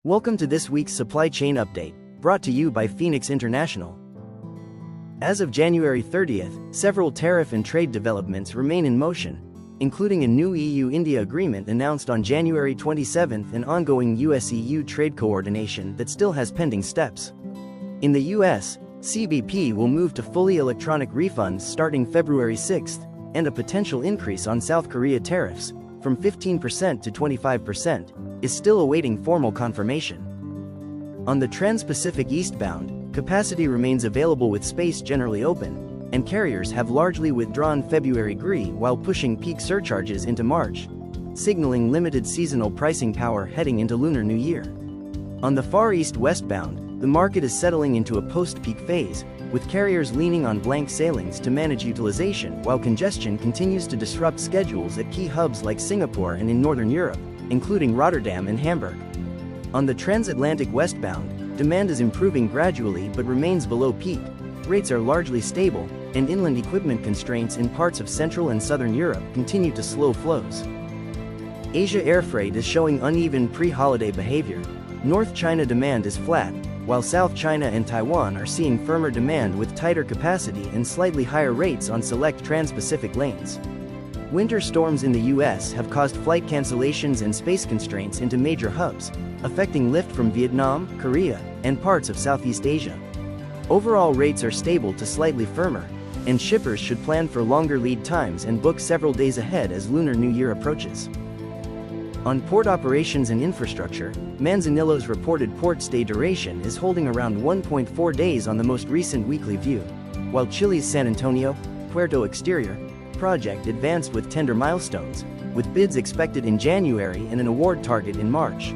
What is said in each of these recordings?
Welcome to this week's supply chain update, brought to you by Phoenix International. As of January 30th, several tariff and trade developments remain in motion, including a new EU-India agreement announced on January 27th and ongoing US-EU trade coordination that still has pending steps. In the US, CBP will move to fully electronic refunds starting February 6th, and a potential increase on South Korea tariffs, from 15% to 25%, is still awaiting formal confirmation. On the Trans-Pacific eastbound, capacity remains available with space generally open, and carriers have largely withdrawn February GRI while pushing peak surcharges into March, signaling limited seasonal pricing power heading into Lunar New Year. On the Far East westbound, the market is settling into a post-peak phase, with carriers leaning on blank sailings to manage utilization while congestion continues to disrupt schedules at key hubs like Singapore and in Northern Europe, including Rotterdam and Hamburg. On the transatlantic westbound, demand is improving gradually but remains below peak, rates are largely stable, and inland equipment constraints in parts of Central and Southern Europe continue to slow flows. Asia air freight is showing uneven pre-holiday behavior. North China demand is flat, while South China and Taiwan are seeing firmer demand with tighter capacity and slightly higher rates on select trans-Pacific lanes. Winter storms in the US have caused flight cancellations and space constraints into major hubs, affecting lift from Vietnam, Korea, and parts of Southeast Asia. Overall rates are stable to slightly firmer, and shippers should plan for longer lead times and book several days ahead as Lunar New Year approaches. On port operations and infrastructure, Manzanillo's reported port stay duration is holding around 1.4 days on the most recent weekly view, while Chile's San Antonio, Puerto Exterior project advanced with tender milestones, with bids expected in January and an award target in March.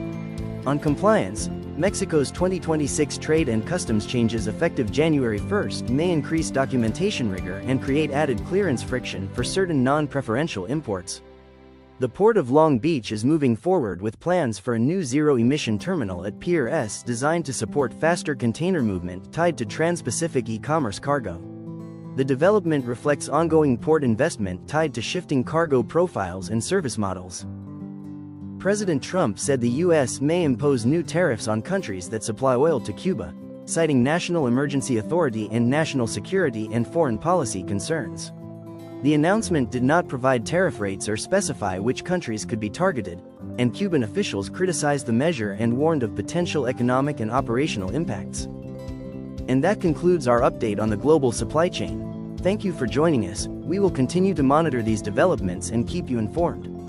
On compliance, Mexico's 2026 trade and customs changes effective January 1st may increase documentation rigor and create added clearance friction for certain non-preferential imports. The Port of Long Beach is moving forward with plans for a new zero-emission terminal at Pier S designed to support faster container movement tied to trans-Pacific e-commerce cargo. The development reflects ongoing port investment tied to shifting cargo profiles and service models. President Trump said the U.S. may impose new tariffs on countries that supply oil to Cuba, citing national emergency authority and national security and foreign policy concerns. The announcement did not provide tariff rates or specify which countries could be targeted, and Cuban officials criticized the measure and warned of potential economic and operational impacts. And that concludes our update on the global supply chain. Thank you for joining us. We will continue to monitor these developments and keep you informed.